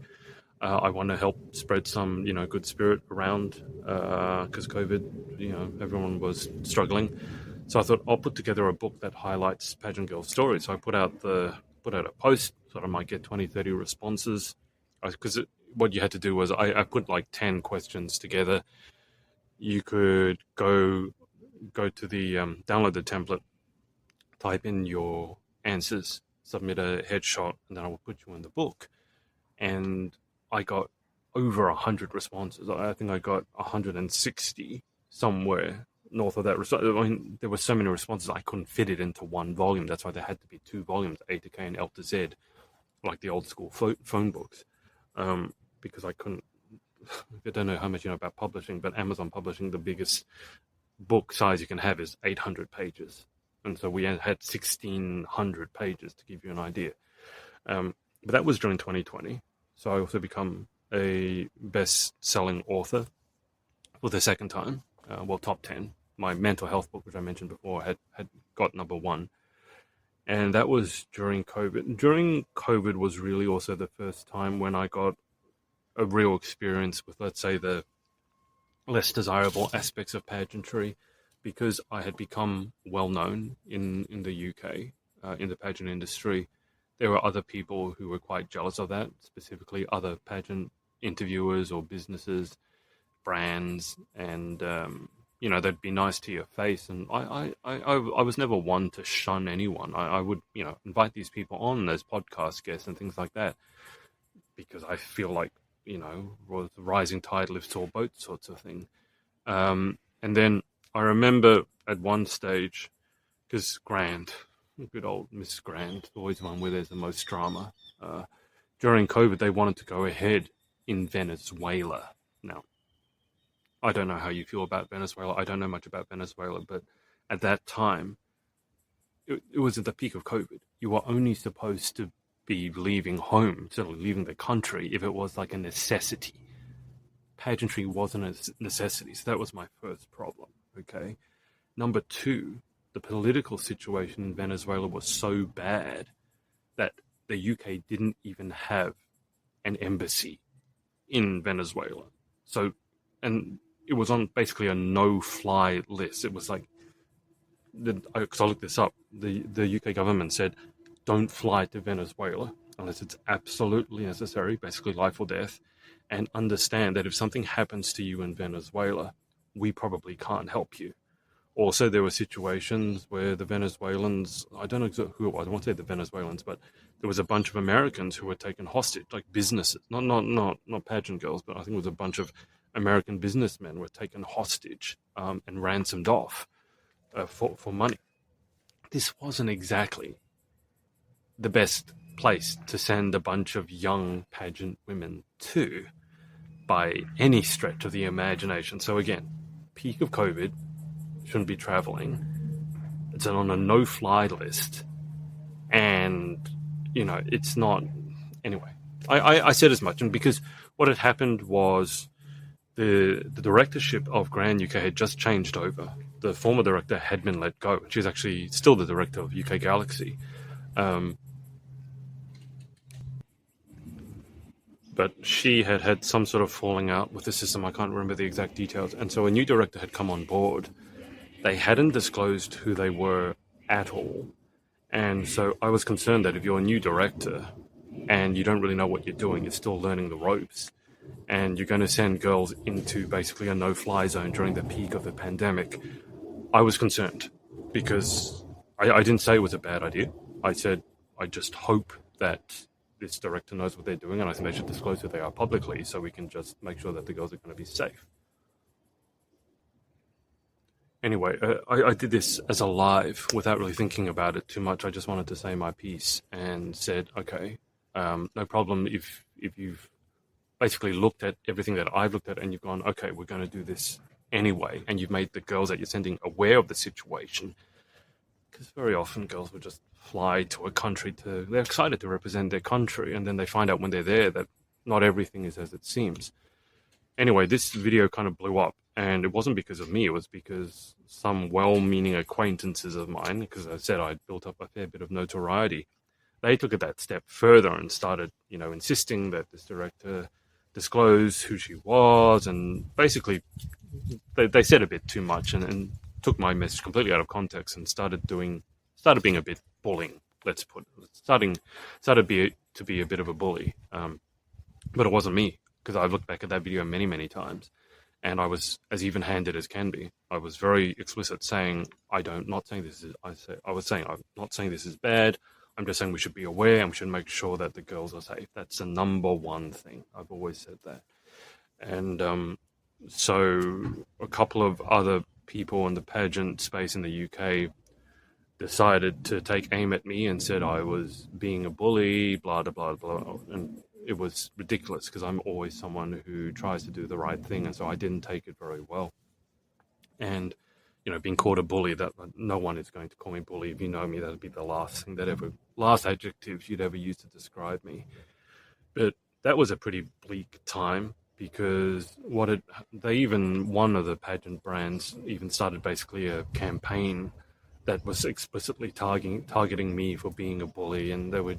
I want to help spread some, good spirit around, because COVID, everyone was struggling. So I thought I'll put together a book that highlights pageant girl stories. So I put out a post, thought I might get 20, 30 responses, because what you had to do was I put like 10 questions together. You could go to the download the template, type in your answers, submit a headshot, and then I will put you in the book. And I got over 100 responses. I think I got 160 somewhere north of that. I mean, there were so many responses I couldn't fit it into one volume. That's why there had to be two volumes, A to K and L to Z, like the old school phone books, because I couldn't. I don't know how much you know about publishing, but Amazon Publishing, the biggest book size you can have is 800 pages, and so we had 1,600 pages to give you an idea. But that was during 2020. So I also become a best-selling author for the second time. Top 10. My mental health book, which I mentioned before, had got number 1. And that was during COVID. During COVID was really also the first time when I got a real experience with, let's say, the less desirable aspects of pageantry, because I had become well-known in the UK, in the pageant industry. There were other people who were quite jealous of that, specifically other pageant interviewers or businesses, brands, and they'd be nice to your face. And I was never one to shun anyone. I would invite these people on as podcast guests and things like that, because I feel like the rising tide lifts all boats sorts of thing. And then I remember at one stage, because Grand, good old Miss Grand, always one where there's the most drama. During COVID, they wanted to go ahead in Venezuela. Now, I don't know how you feel about Venezuela. I don't know much about Venezuela, but at that time, it was at the peak of COVID. You were only supposed to be leaving home, certainly leaving the country, if it was like a necessity. Pageantry wasn't a necessity, so that was my first problem, okay? Number 2, the political situation in Venezuela was so bad that the UK didn't even have an embassy in Venezuela. So, and it was on basically a no-fly list. It was like, because I looked this up, the UK government said, don't fly to Venezuela unless it's absolutely necessary, basically life or death, and understand that if something happens to you in Venezuela, we probably can't help you. Also, there were situations where the Venezuelans, I don't know exactly who it was, I won't say the Venezuelans, but there was a bunch of Americans who were taken hostage, like businesses, not pageant girls, but I think it was a bunch of American businessmen were taken hostage and ransomed off for money. This wasn't exactly the best place to send a bunch of young pageant women to by any stretch of the imagination. So again, peak of COVID, shouldn't be traveling. It's on a no-fly list, and it's not. Anyway, I said as much, and because what had happened was the directorship of Grand UK had just changed over. The former director had been let go. She's actually still the director of UK Galaxy, but she had had some sort of falling out with the system. I can't remember the exact details, and so a new director had come on board. They hadn't disclosed who they were at all. And so I was concerned that if you're a new director and you don't really know what you're doing, you're still learning the ropes, and you're going to send girls into basically a no-fly zone during the peak of the pandemic, I was concerned, because I didn't say it was a bad idea. I said, I just hope that this director knows what they're doing, and I think they should disclose who they are publicly so we can just make sure that the girls are going to be safe. Anyway, I did this as a live without really thinking about it too much. I just wanted to say my piece and said, okay, no problem if you've basically looked at everything that I've looked at and you've gone, okay, we're going to do this anyway, and you've made the girls that you're sending aware of the situation. Because very often girls will just fly to a country they're excited to represent their country, and then they find out when they're there that not everything is as it seems. Anyway, this video kind of blew up, and it wasn't because of me, it was because some well-meaning acquaintances of mine, because I said I'd built up a fair bit of notoriety, they took it that step further and started, insisting that this director disclose who she was, and basically they said a bit too much and took my message completely out of context and started being a bit bullying, let's put it. Started to be a bit of a bully. But it wasn't me, because I've looked back at that video many, many times, and I was as even-handed as can be. I was very explicit, saying, I'm not saying this is bad. I'm just saying we should be aware and we should make sure that the girls are safe. That's the number one thing. I've always said that. And so a couple of other people in the pageant space in the UK decided to take aim at me and said I was being a bully, blah, blah, blah, blah. And it was ridiculous because I'm always someone who tries to do the right thing. And so I didn't take it very well. And, being called a bully, that no one is going to call me bully. If you know me, that'd be the last adjective you'd ever use to describe me. But that was a pretty bleak time because one of the pageant brands even started basically a campaign that was explicitly targeting me for being a bully, and they were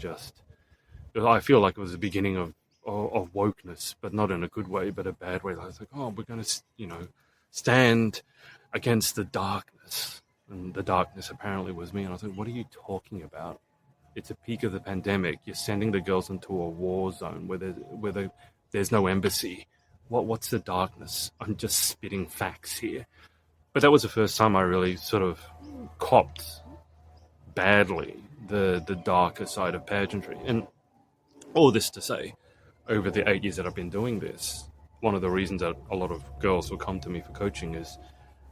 I feel like it was the beginning of wokeness, but not in a good way, but a bad way. I was like, oh, we're going to, stand against the darkness. And the darkness apparently was me. And I was like, what are you talking about? It's a peak of the pandemic. You're sending the girls into a war zone where there's no embassy. What's the darkness? I'm just spitting facts here. But that was the first time I really sort of copped badly the darker side of pageantry. And all this to say, over the 8 years that I've been doing this, one of the reasons that a lot of girls will come to me for coaching is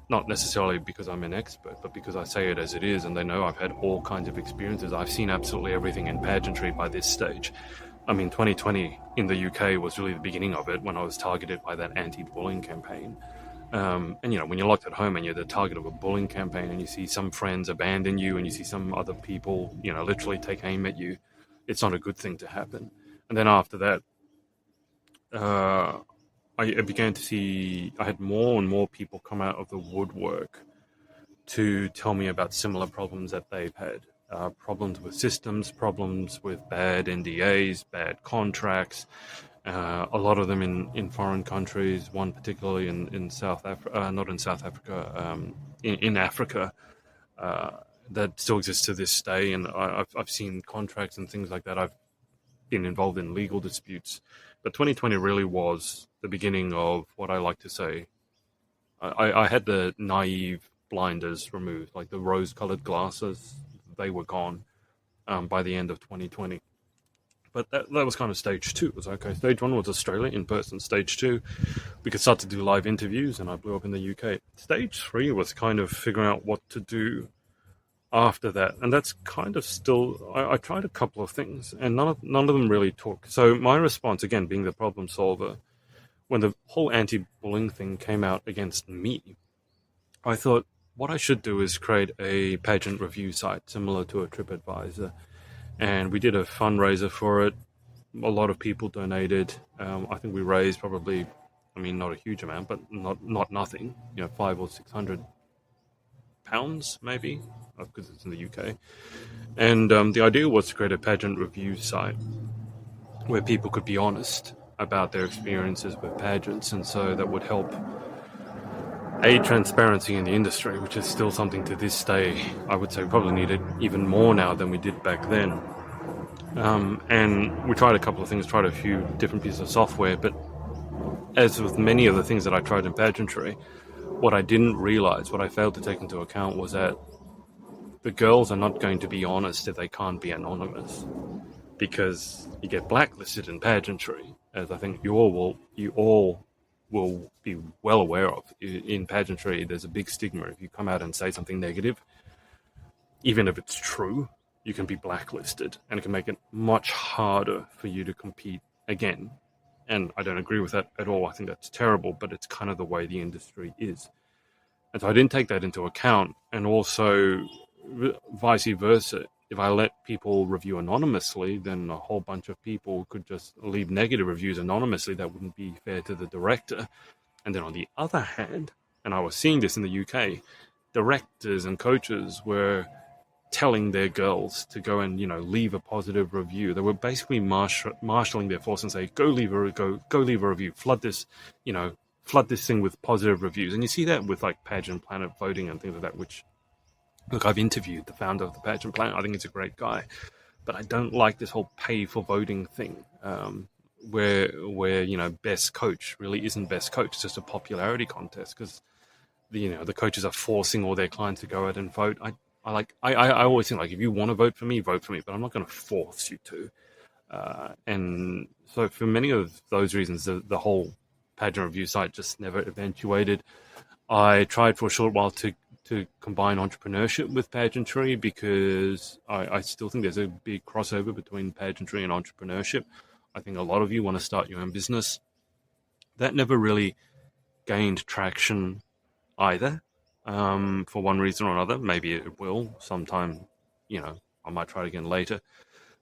not necessarily because I'm an expert, but because I say it as it is, and they know I've had all kinds of experiences. I've seen absolutely everything in pageantry by this stage. I mean, 2020 in the UK was really the beginning of it when I was targeted by that anti-bullying campaign. And, when you're locked at home and you're the target of a bullying campaign and you see some friends abandon you and you see some other people, literally take aim at you, it's not a good thing to happen. And then after that, I began to see I had more and more people come out of the woodwork to tell me about similar problems that they've had. Problems with systems, problems with bad NDAs, bad contracts, a lot of them in foreign countries, one particularly in South Africa, not in South Africa, in Africa, that still exists to this day. And I've seen contracts and things like that. I've been involved in legal disputes. But 2020 really was the beginning of what I like to say. I had the naive blinders removed, like the rose-colored glasses. They were gone by the end of 2020. But that was kind of stage two. It was okay. Stage one was Australia in person. Stage two, we could start to do live interviews, and I blew up in the UK. Stage three was kind of figuring out what to do after that, and that's kind of still. I tried a couple of things, and none of them really took. So my response, again, being the problem solver, when the whole anti-bullying thing came out against me, I thought what I should do is create a pageant review site similar to a TripAdvisor. And we did a fundraiser for it. A lot of people donated. I think we raised probably, not a huge amount, but not nothing. £500 or £600 maybe, because it's in the UK. And the idea was to create a pageant review site where people could be honest about their experiences with pageants, and so that would help aid transparency in the industry, which is still something to this day I would say probably needed even more now than we did back then. And we tried a couple of things, tried a few different pieces of software, but as with many of the things that I tried in pageantry, what I didn't realize, what I failed to take into account, was that the girls are not going to be honest if they can't be anonymous, because you get blacklisted in pageantry, as I think you all will be well aware of. In pageantry, there's a big stigma. If you come out and say something negative, even if it's true, you can be blacklisted, and it can make it much harder for you to compete again. And I don't agree with that at all. I think that's terrible, but it's kind of the way the industry is. And so I didn't take that into account. And also vice versa. If I let people review anonymously, then a whole bunch of people could just leave negative reviews anonymously. That wouldn't be fair to the director. And then on the other hand, and I was seeing this in the UK, directors and coaches were telling their girls to go and, leave a positive review. They were basically marshalling their force and say, go leave a review, flood this thing with positive reviews. And you see that with like Pageant Planet voting and things like that, which, look, I've interviewed the founder of the Pageant Planet. I think he's a great guy, but I don't like this whole pay for voting thing, where best coach really isn't best coach. It's just a popularity contest because the coaches are forcing all their clients to go out and vote. I always think, like, if you want to vote for me, but I'm not going to force you to. And so for many of those reasons, the whole pageant review site just never eventuated. I tried for a short while to combine entrepreneurship with pageantry, because I still think there's a big crossover between pageantry and entrepreneurship. I think a lot of you want to start your own business. That never really gained traction either, for one reason or another. Maybe it will sometime, I might try it again later.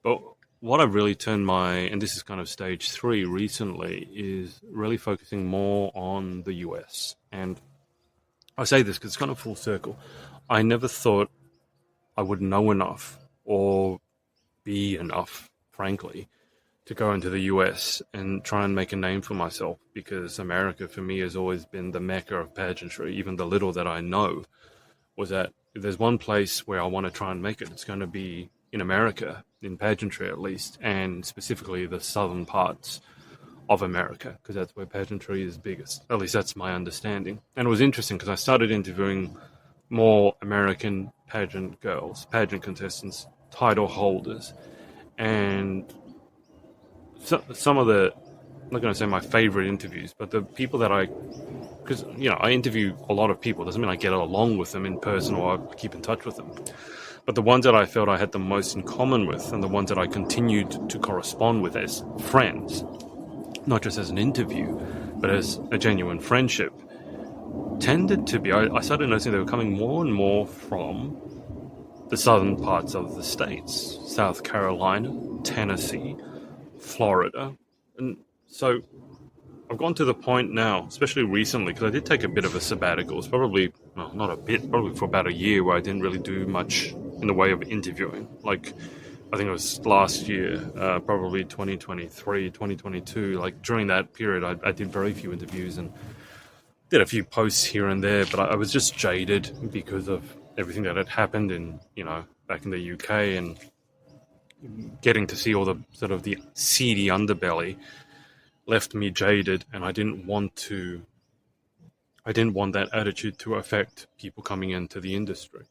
But what I've really turned and this is kind of stage 3 recently, is really focusing more on the US. And I say this because it's kind of full circle. I never thought I would know enough or be enough, frankly, to go into the US and try and make a name for myself, because America for me has always been the mecca of pageantry. Even the little that I know was that if there's one place where I want to try and make it, it's going to be in America, in pageantry at least, and specifically the southern parts of America, because that's where pageantry is biggest. At least that's my understanding. And it was interesting because I started interviewing more American pageant girls, pageant contestants, title holders, and some of the, I'm not going to say my favorite interviews, but the people that because I interview a lot of people, doesn't mean I get along with them in person or I keep in touch with them. But the ones that I felt I had the most in common with, and the ones that I continued to correspond with as friends, not just as an interview, but as a genuine friendship, tended to be, I started noticing they were coming more and more from the southern parts of the states, South Carolina, Tennessee, Florida. And so I've gone to the point now, especially recently, because I did take a bit of a sabbatical. It's probably, well, not a bit, probably for about a year, where I didn't really do much in the way of interviewing. Like, I think it was last year, probably 2023, 2022. Like, during that period, I did very few interviews and did a few posts here and there, but I was just jaded because of everything that had happened back in the UK, and getting to see all the sort of the seedy underbelly left me jaded, and I didn't want that attitude to affect people coming into the industry.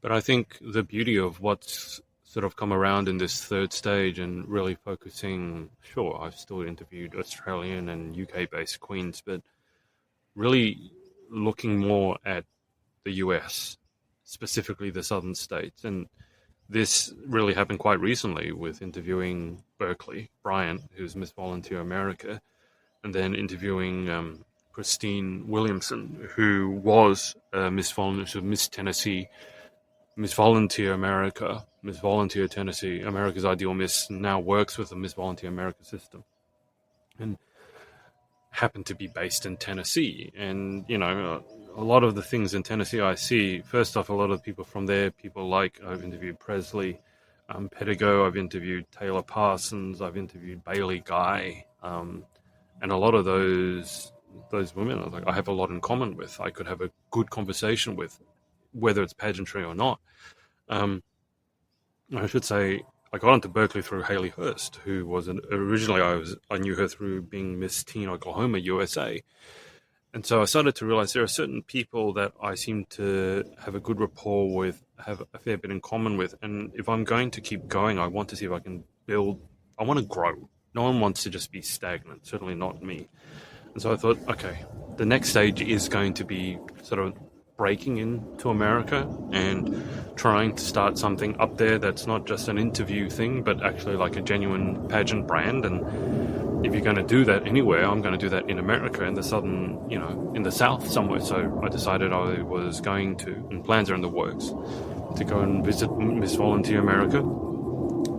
But I think the beauty of what's sort of come around in this third stage, and really focusing, sure, I've still interviewed Australian and UK-based queens, but really looking more at the US, specifically the southern states. And this really happened quite recently with interviewing Berkeley Bryant, who's Miss Volunteer America, and then interviewing Christine Williamson, who was Miss Tennessee, Miss Volunteer America, Miss Volunteer Tennessee, America's Ideal Miss, now works with the Miss Volunteer America system, and happened to be based in Tennessee. And, a lot of the things in Tennessee I see, first off, a lot of people from there, people like, I've interviewed Presley Pedigo, I've interviewed Taylor Parsons, I've interviewed Bailey Guy, and a lot of those women, I have a lot in common with. I could have a good conversation with, whether it's pageantry or not. I should say, I got into Berkeley through Haley Hurst, who was originally I knew her through being Miss Teen Oklahoma USA. And so I started to realize there are certain people that I seem to have a good rapport with, have a fair bit in common with. And if I'm going to keep going, I want to see if I can I want to grow. No one wants to just be stagnant, certainly not me. And so I thought, okay, the next stage is going to be sort of breaking into America and trying to start something up there that's not just an interview thing, but actually like a genuine pageant brand. And if you're going to do that anywhere, I'm going to do that in America, in the southern, in the south somewhere. So I decided I was going to, and plans are in the works, to go and visit Miss Volunteer America,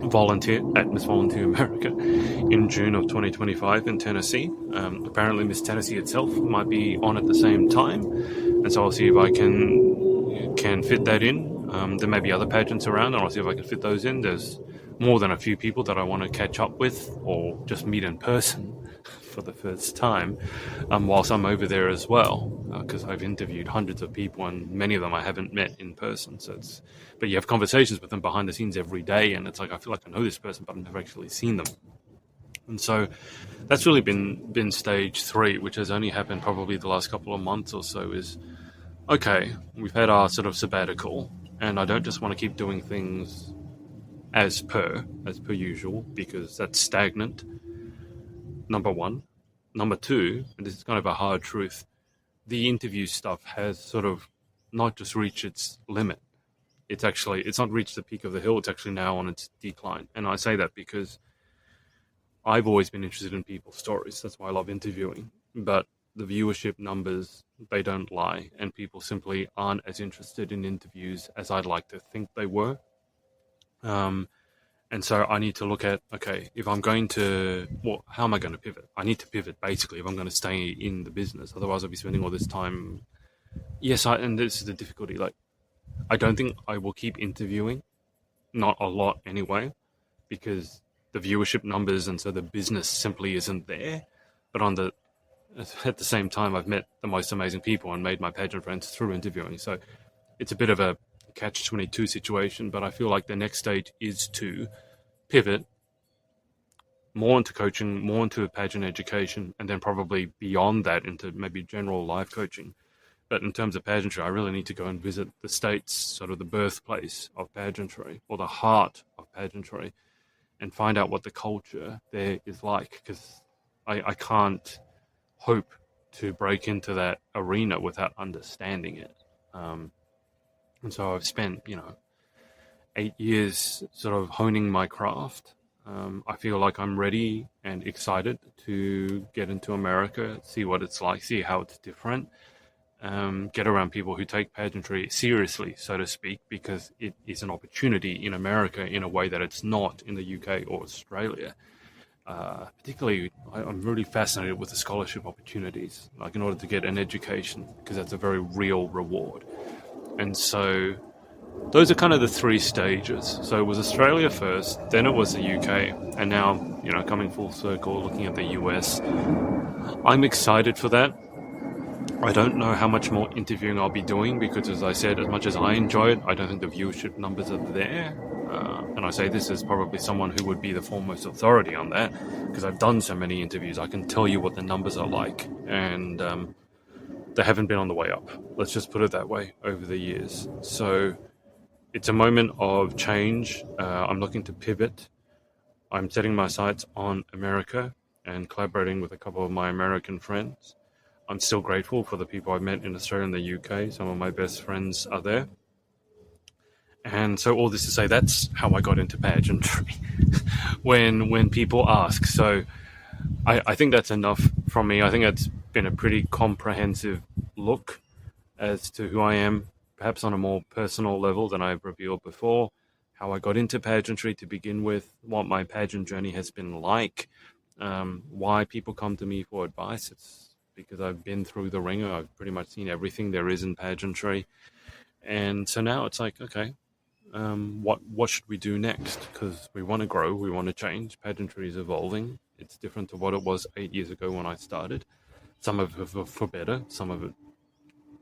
volunteer at Miss Volunteer America in June of 2025 in Tennessee. Apparently Miss Tennessee itself might be on at the same time, and so I'll see if I can fit that in. There may be other pageants around, and I'll see if I can fit those in. There's more than a few people that I want to catch up with, or just meet in person for the first time, whilst I'm over there as well, because I've interviewed hundreds of people, and many of them I haven't met in person. But you have conversations with them behind the scenes every day, and it's like, I feel like I know this person, but I've never actually seen them. And so that's really been stage 3, which has only happened probably the last couple of months or so, is okay, we've had our sort of sabbatical, and I don't just want to keep doing things as per usual, because that's stagnant. Number one. Number two, and this is kind of a hard truth, the interview stuff has sort of not just reached its limit. It's not reached the peak of the hill. It's actually now on its decline. And I say that because I've always been interested in people's stories. That's why I love interviewing. But the viewership numbers, they don't lie, and people simply aren't as interested in interviews as I'd like to think they were. Um, and so I need to look at, okay, if I'm going to, well, how am I going to pivot? I need to pivot basically if I'm going to stay in the business. Otherwise, I'll be spending all this time. Yes, and this is the difficulty. Like, I don't think I will keep interviewing, not a lot anyway, because the viewership numbers and so the business simply isn't there. But at the same time, I've met the most amazing people and made my pageant friends through interviewing. So it's a bit of a catch-22 situation, but I feel like the next stage is to pivot more into coaching, more into pageant education, and then probably beyond that into maybe general life coaching. But in terms of pageantry, I really need to go and visit the States, sort of the birthplace of pageantry, or the heart of pageantry, and find out what the culture there is like, because I can't hope to break into that arena without understanding it. And so I've spent, 8 years sort of honing my craft. I feel like I'm ready and excited to get into America, see what it's like, see how it's different, get around people who take pageantry seriously, so to speak, because it is an opportunity in America in a way that it's not in the UK or Australia. Particularly, I'm really fascinated with the scholarship opportunities, like in order to get an education, because that's a very real reward. And so those are kind of the three stages. So it was Australia first, then it was the UK, and now, coming full circle, looking at the US. I'm excited for that. I don't know how much more interviewing I'll be doing because, as I said, as much as I enjoy it, I don't think the viewership numbers are there. And I say this as probably someone who would be the foremost authority on that, because I've done so many interviews. I can tell you what the numbers are like, and they haven't been on the way up. Let's just put it that way over the years. So it's a moment of change. I'm looking to pivot. I'm setting my sights on America and collaborating with a couple of my American friends. I'm still grateful for the people I've met in Australia and the UK. Some of my best friends are there. And so all this to say, that's how I got into pageantry when people ask. So I think that's enough from me. I think that's been a pretty comprehensive look as to who I am, perhaps on a more personal level than I've revealed before, how I got into pageantry to begin with, what my pageant journey has been like, why people come to me for advice. It's because I've been through the ringer. I've pretty much seen everything there is in pageantry. And so now it's like, okay, what should we do next? Because we want to grow, we want to change. Pageantry is evolving. It's different to what it was 8 years ago when I started. Some of it for better, some of it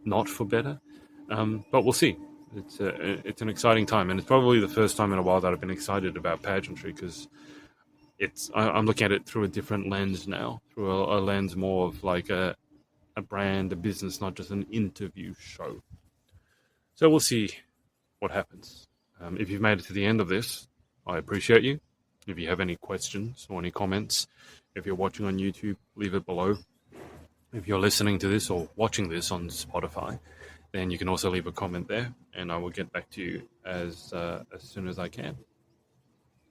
not for better. But we'll see. It's an exciting time, and it's probably the first time in a while that I've been excited about pageantry, because I'm looking at it through a different lens now, through a lens more of like a brand, a business, not just an interview show. So we'll see what happens. If you've made it to the end of this, I appreciate you. If you have any questions or any comments, if you're watching on YouTube, leave it below. If you're listening to this or watching this on Spotify, then you can also leave a comment there, and I will get back to you as soon as I can.